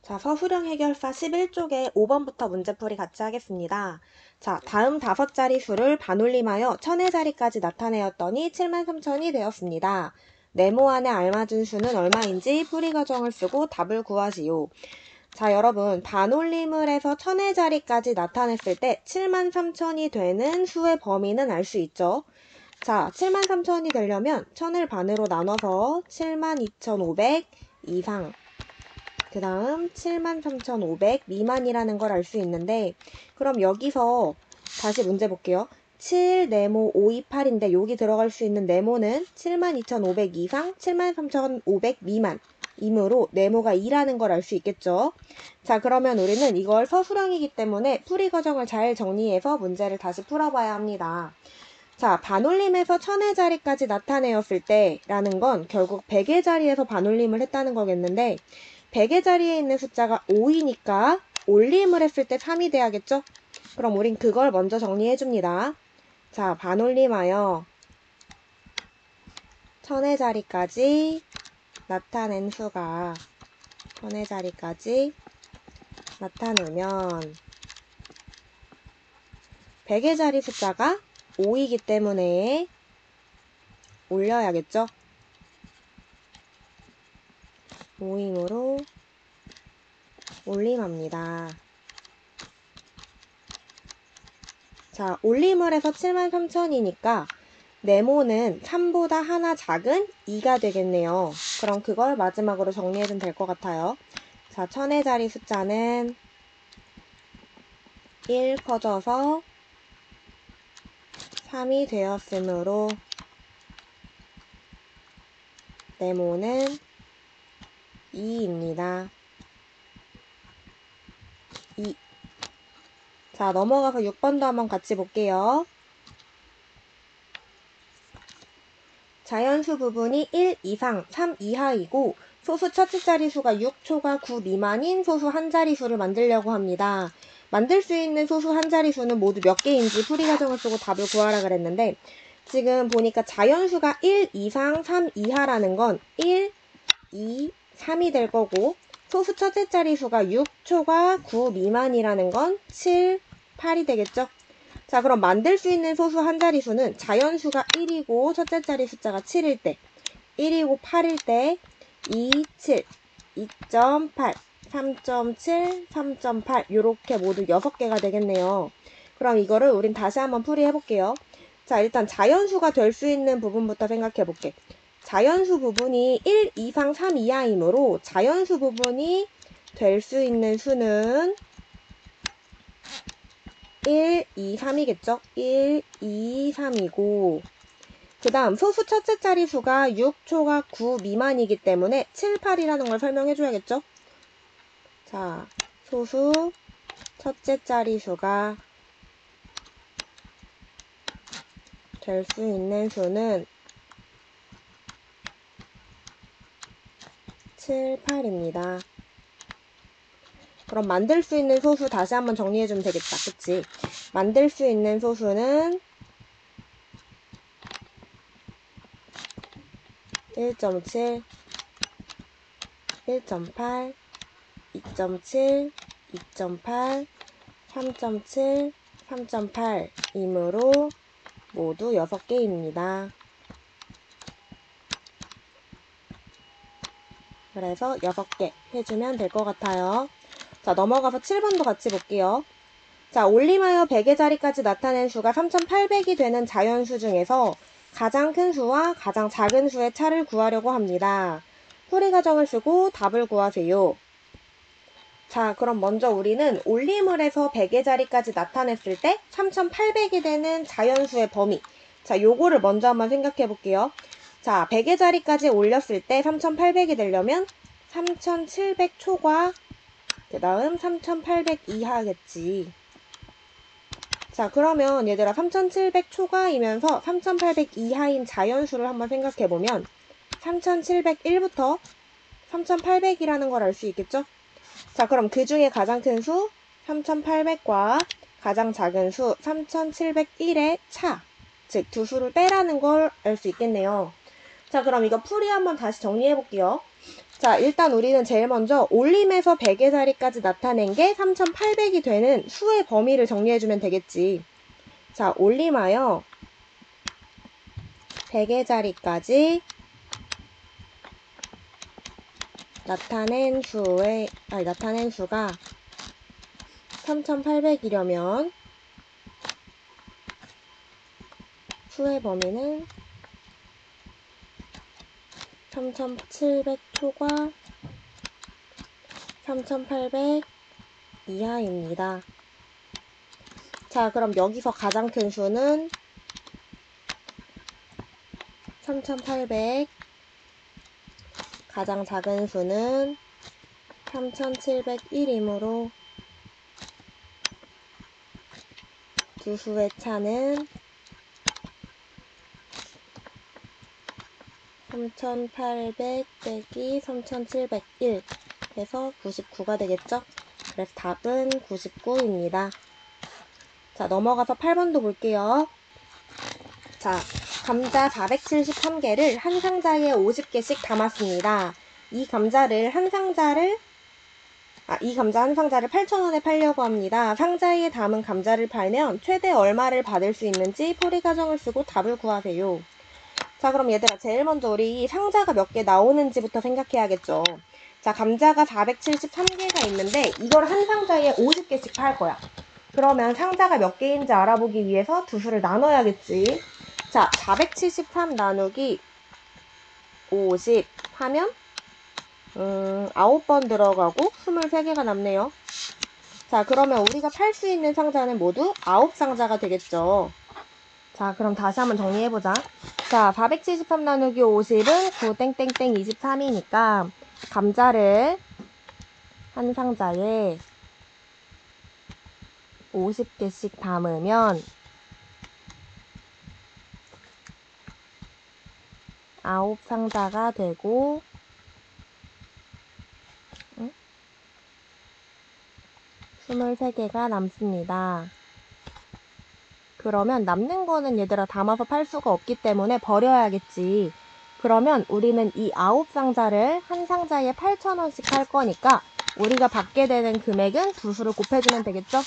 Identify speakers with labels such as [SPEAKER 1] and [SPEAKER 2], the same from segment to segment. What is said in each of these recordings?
[SPEAKER 1] 자, 서술형 해결사 11쪽에 5번부터 문제풀이 같이 하겠습니다. 자, 다음 5자리 수를 반올림하여 1000의 자리까지 나타내었더니 73,000이 되었습니다. 네모안에 알맞은 수는 얼마인지 풀이 과정을 쓰고 답을 구하시오. 자, 여러분, 반올림을 해서 1000의 자리까지 나타냈을 때 73,000이 되는 수의 범위는 알 수 있죠. 자, 73,000이 되려면 1000을 반으로 나눠서 72,500 이상, 그 다음 73,500 미만이라는 걸 알 수 있는데, 그럼 여기서 다시 문제 볼게요. 7, 네모, 5, 2, 8인데 여기 들어갈 수 있는 네모는 72,500 이상, 73,500 미만 이므로 네모가 2라는 걸 알 수 있겠죠. 자, 그러면 우리는 이걸 서술형이기 때문에 풀이 과정을 잘 정리해서 문제를 다시 풀어봐야 합니다. 자, 반올림에서 1000의 자리까지 나타내었을 때 라는 건 결국 100의 자리에서 반올림을 했다는 거겠는데, 100의 자리에 있는 숫자가 5이니까 올림을 했을 때 3이 돼야겠죠? 그럼 우린 그걸 먼저 정리해줍니다. 자, 반올림하여 1000의 자리까지 나타낸 수가 1000의 자리까지 나타내면 100의 자리 숫자가 5이기 때문에 올려야겠죠? 5이므로 올림합니다. 자, 올림을 해서 73,000이니까 네모는 3보다 하나 작은 2가 되겠네요. 그럼 그걸 마지막으로 정리해주면 될 것 같아요. 자, 1000의 자리 숫자는 1 커져서 3이 되었으므로 네모는 2입니다. 2. 자, 넘어가서 6번도 한번 같이 볼게요. 자연수 부분이 1 이상, 3 이하이고 소수 첫째 자리수가 6 초과 9 미만인 소수 한 자리수를 만들려고 합니다. 만들 수 있는 소수 한 자리수는 모두 몇 개인지 풀이 과정을 쓰고 답을 구하라 그랬는데, 지금 보니까 자연수가 1 이상, 3 이하라는 건 1, 2, 3이 될 거고, 소수 첫째 자리수가 6 초과 9 미만이라는 건 7, 8이 되겠죠? 자, 그럼 만들 수 있는 소수 한 자리수는 자연수가 1이고 첫째 자리 숫자가 7일 때, 1이고 8일 때 2, 7, 2.8, 3.7, 3.8 요렇게 모두 6개가 되겠네요. 그럼 이거를 우린 다시 한번 풀이해 볼게요. 자, 일단 자연수가 될 수 있는 부분부터 생각해 볼게. 자연수 부분이 1 이상 3 이하이므로 자연수 부분이 될 수 있는 수는 1, 2, 3이겠죠? 1, 2, 3이고, 그 다음 소수 첫째 자리수가 6 초과 9 미만이기 때문에 7, 8이라는 걸 설명해줘야겠죠? 자, 소수 첫째 자리수가 될 수 있는 수는 7, 8입니다. 그럼 만들 수 있는 소수 다시 한번 정리해주면 되겠다. 그치? 만들 수 있는 소수는 1.7, 1.8, 2.7, 2.8, 3.7, 3.8이므로 모두 6개입니다. 그래서 6개 해주면 될 것 같아요. 자, 넘어가서 7번도 같이 볼게요. 자, 올림하여 100의 자리까지 나타낸 수가 3,800이 되는 자연수 중에서 가장 큰 수와 가장 작은 수의 차를 구하려고 합니다. 풀이 과정을 쓰고 답을 구하세요. 자, 그럼 먼저 우리는 올림을 해서 100의 자리까지 나타냈을 때 3,800이 되는 자연수의 범위. 자, 요거를 먼저 한번 생각해 볼게요. 자, 100의 자리까지 올렸을 때 3,800이 되려면 3,700 초과, 그 다음 3,800 이하겠지. 자, 그러면 얘들아 3,700 초과이면서 3,800 이하인 자연수를 한번 생각해 보면 3,701부터 3,800이라는 걸 알 수 있겠죠? 자, 그럼 그 중에 가장 큰 수 3,800과 가장 작은 수 3,701의 차, 즉 두 수를 빼라는 걸 알 수 있겠네요. 자, 그럼 이거 풀이 한번 다시 정리해 볼게요. 자, 일단 우리는 제일 먼저 올림에서 100의 자리까지 나타낸 게 3800이 되는 수의 범위를 정리해주면 되겠지. 자, 올림하여 100의 자리까지 나타낸 수가 3800이려면 수의 범위는 3700 초과 3800 이하입니다. 자, 그럼 여기서 가장 큰 수는 3800, 가장 작은 수는 3701이므로 두 수의 차는 3800 빼기 3701 해서 99가 되겠죠? 그래서 답은 99입니다. 자, 넘어가서 8번도 볼게요. 자, 감자 473개를 한 상자에 50개씩 담았습니다. 이 감자 한 상자를 8,000원에 팔려고 합니다. 상자에 담은 감자를 팔면 최대 얼마를 받을 수 있는지 풀이 과정을 쓰고 답을 구하세요. 자, 그럼 얘들아, 제일 먼저 우리 상자가 몇 개 나오는지부터 생각해야겠죠. 자, 감자가 473개가 있는데 이걸 한 상자에 50개씩 팔 거야. 그러면 상자가 몇 개인지 알아보기 위해서 두 수를 나눠야겠지. 자, 473 나누기 50 하면 9번 들어가고 23개가 남네요. 자, 그러면 우리가 팔 수 있는 상자는 모두 9상자가 되겠죠. 자, 그럼 다시 한번 정리해보자. 자, 473 나누기 50은 9땡땡땡 23이니까 감자를 한 상자에 50개씩 담으면 9상자가 되고 23개가 남습니다. 그러면 남는 거는 얘들아 담아서 팔 수가 없기 때문에 버려야겠지. 그러면 우리는 이 9상자를 한 상자에 8,000원씩 팔 거니까 우리가 받게 되는 금액은 두 수를 곱해주면 되겠죠?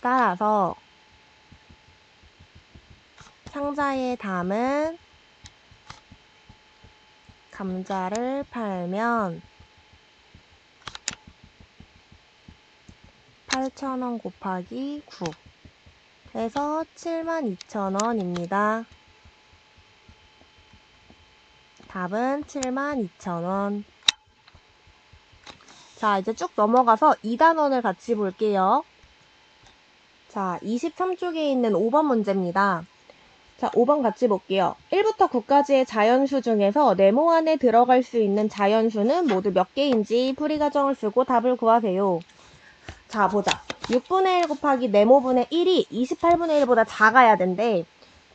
[SPEAKER 1] 따라서 상자에 담은 감자를 팔면 8,000원 곱하기 9 해서 72,000원입니다. 답은 72,000원. 자, 이제 쭉 넘어가서 2단원을 같이 볼게요. 자, 23쪽에 있는 5번 문제입니다. 자, 5번 같이 볼게요. 1부터 9까지의 자연수 중에서 네모 안에 들어갈 수 있는 자연수는 모두 몇 개인지 풀이 과정을 쓰고 답을 구하세요. 자, 보자. 6분의 1 곱하기 네모분의 1이 28분의 1보다 작아야 된대.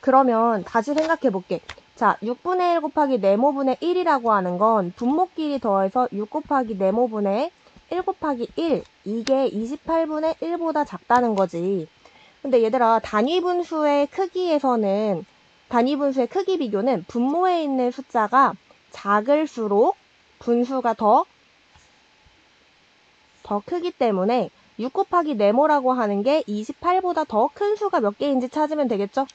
[SPEAKER 1] 그러면 다시 생각해 볼게. 자, 6분의 1 곱하기 네모분의 1이라고 하는 건 분모끼리 더해서 6 곱하기 네모분의 1 곱하기 1, 이게 28분의 1보다 작다는 거지. 근데 얘들아, 단위분수의 크기 비교는 분모에 있는 숫자가 작을수록 분수가 더 크기 때문에 6 곱하기 네모라고 하는 게 28보다 더 큰 수가 몇 개인지 찾으면 되겠죠?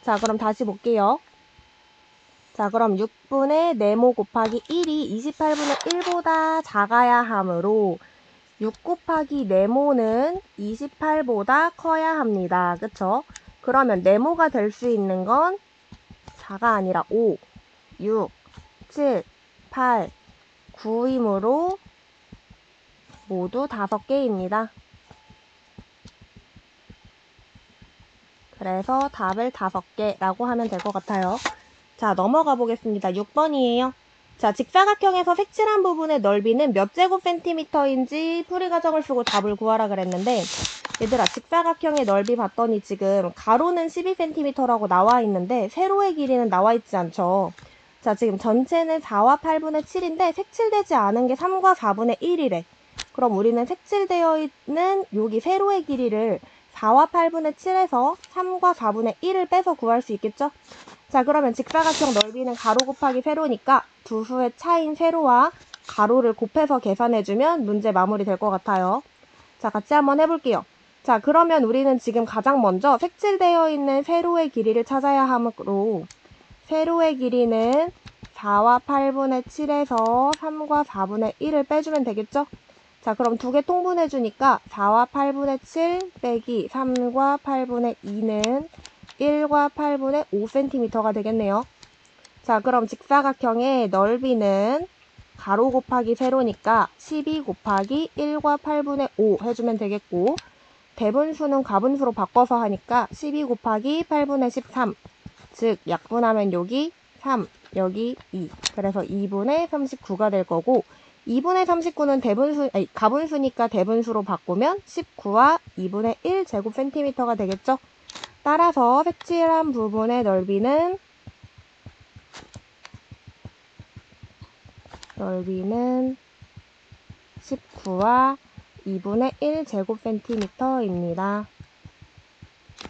[SPEAKER 1] 자, 그럼 다시 볼게요. 자, 그럼 6분의 네모 곱하기 1이 28분의 1보다 작아야 하므로 6 곱하기 네모는 28보다 커야 합니다. 그쵸? 그러면 네모가 될 수 있는 건 4가 아니라 5, 6, 7, 8, 9이므로 모두 5개입니다. 그래서 답을 5개라고 하면 될 것 같아요. 자, 넘어가 보겠습니다. 6번이에요. 자, 직사각형에서 색칠한 부분의 넓이는 몇 제곱센티미터인지 풀이 과정을 쓰고 답을 구하라 그랬는데, 얘들아, 직사각형의 넓이 봤더니 지금 가로는 12cm라고 나와 있는데 세로의 길이는 나와 있지 않죠. 자, 지금 전체는 4와 8분의 7인데 색칠되지 않은 게 3과 4분의 1이래. 그럼 우리는 색칠되어 있는 여기 세로의 길이를 4와 8분의 7에서 3과 4분의 1을 빼서 구할 수 있겠죠? 자, 그러면 직사각형 넓이는 가로 곱하기 세로니까 두 수의 차인 세로와 가로를 곱해서 계산해주면 문제 마무리 될 것 같아요. 자, 같이 한번 해볼게요. 자, 그러면 우리는 지금 가장 먼저 색칠되어 있는 세로의 길이를 찾아야 하므로 세로의 길이는 4와 8분의 7에서 3과 4분의 1을 빼주면 되겠죠? 자, 그럼 두 개 통분해주니까 4와 8분의 7 빼기 3과 8분의 2는 1과 8분의 5cm가 되겠네요. 자, 그럼 직사각형의 넓이는 가로 곱하기 세로니까 12 곱하기 1과 8분의 5 해주면 되겠고, 대분수는 가분수로 바꿔서 하니까 12 곱하기 8분의 13, 즉 약분하면 여기 3, 여기 2, 그래서 2분의 39가 될 거고, 2분의 39는 가분수니까 대분수로 바꾸면 19와 2분의 1 제곱센티미터가 되겠죠. 따라서 색칠한 부분의 넓이는 19와 2분의 1 제곱센티미터입니다.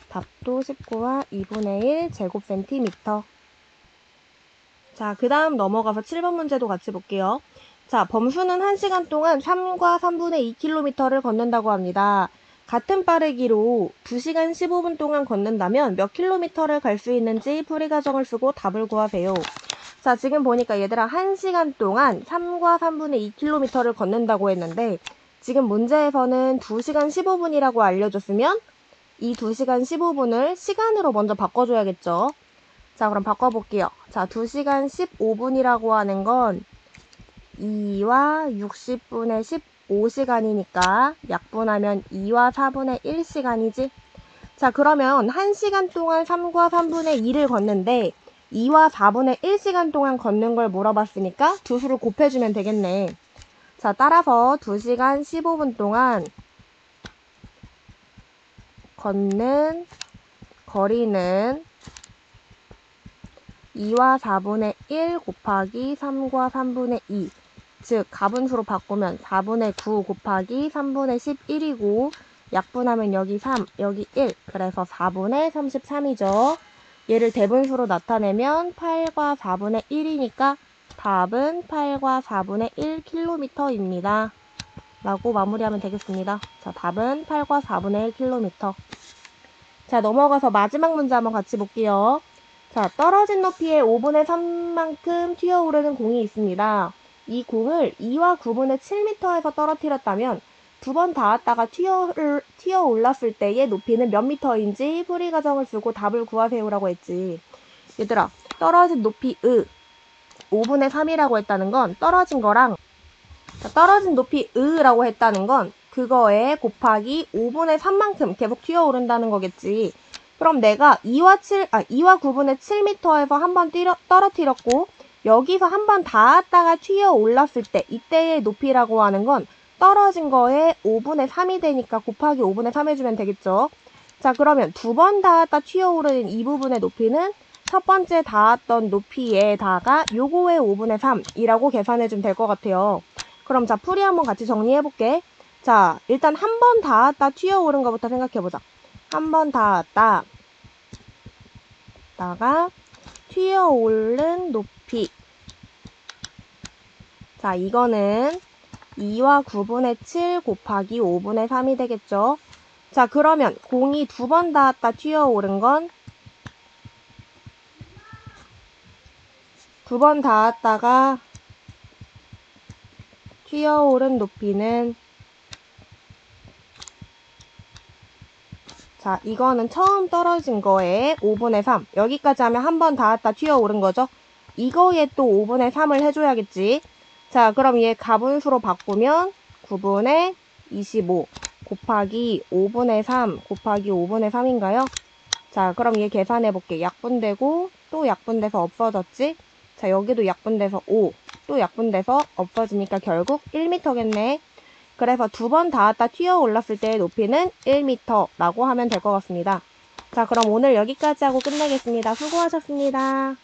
[SPEAKER 1] 답도 19와 2분의 1 제곱센티미터. 자, 그 다음 넘어가서 7번 문제도 같이 볼게요. 자, 범수는 1시간 동안 3과 3분의 2km를 걷는다고 합니다. 같은 빠르기로 2시간 15분 동안 걷는다면 몇 킬로미터를 갈 수 있는지 풀이 과정을 쓰고 답을 구하세요. 자, 지금 보니까 얘들아 1시간 동안 3과 3분의 2km를 걷는다고 했는데 지금 문제에서는 2시간 15분이라고 알려줬으면 이 2시간 15분을 시간으로 먼저 바꿔줘야겠죠. 자, 그럼 바꿔볼게요. 자, 2시간 15분이라고 하는 건 2와 60분의 15시간이니까 약분하면 2와 4분의 1시간이지. 자, 그러면 1시간 동안 3과 3분의 2를 걷는데 2와 4분의 1시간 동안 걷는 걸 물어봤으니까 두 수를 곱해주면 되겠네. 자, 따라서 2시간 15분 동안 걷는 거리는 2와 4분의 1 곱하기 3과 3분의 2, 즉 가분수로 바꾸면 4분의 9 곱하기 3분의 11이고 약분하면 여기 3, 여기 1, 그래서 4분의 33이죠. 얘를 대분수로 나타내면 8과 4분의 1이니까 답은 8과 4분의 1km입니다. 라고 마무리하면 되겠습니다. 자, 답은 8과 4분의 1km. 자, 넘어가서 마지막 문제 한번 같이 볼게요. 자, 떨어진 높이의 5분의 3만큼 튀어오르는 공이 있습니다. 이 공을 2와 9분의 7m에서 떨어뜨렸다면 두 번 닿았다가 튀어 올랐을 때의 높이는 몇 미터인지 풀이 과정을 쓰고 답을 구하세요라고 했지. 얘들아, 떨어진 높이 5분의 3이라고 했다는 건 떨어진 거랑, 떨어진 높이 라고 했다는 건 그거에 곱하기 5분의 3만큼 계속 튀어오른다는 거겠지. 그럼 내가 2와 9분의 7m에서 한 번 떨어뜨렸고 여기서 한 번 닿았다가 튀어 올랐을 때 이때의 높이라고 하는 건 떨어진 거에 5분의 3이 되니까 곱하기 5분의 3 해주면 되겠죠. 자, 그러면 두 번 닿았다 튀어 오르는 이 부분의 높이는 첫 번째 닿았던 높이에다가 요거의 5분의 3이라고 계산해주면 될 것 같아요. 그럼 자, 풀이 한번 같이 정리해볼게. 자, 일단 한 번 닿았다 튀어 오른 것부터 생각해보자. 한 번 닿았다 다가 튀어 오른 높이. 자, 이거는 2와 9분의 7 곱하기 5분의 3이 되겠죠. 자, 그러면 공이 두 번 닿았다 튀어 오른 건 두 번 닿았다가 튀어 오른 높이는, 자, 이거는 처음 떨어진 거에 5분의 3. 여기까지 하면 한 번 닿았다 튀어 오른 거죠. 이거에 또 5분의 3을 해줘야겠지. 자, 그럼 얘 가분수로 바꾸면 9분의 25 곱하기 5분의 3 곱하기 5분의 3인가요? 자, 그럼 얘 계산해볼게. 약분되고 또 약분돼서 없어졌지? 자, 여기도 약분돼서 5, 또 약분돼서 없어지니까 결국 1m겠네. 그래서 두 번 닿았다 튀어 올랐을 때의 높이는 1m라고 하면 될 것 같습니다. 자, 그럼 오늘 여기까지 하고 끝내겠습니다. 수고하셨습니다.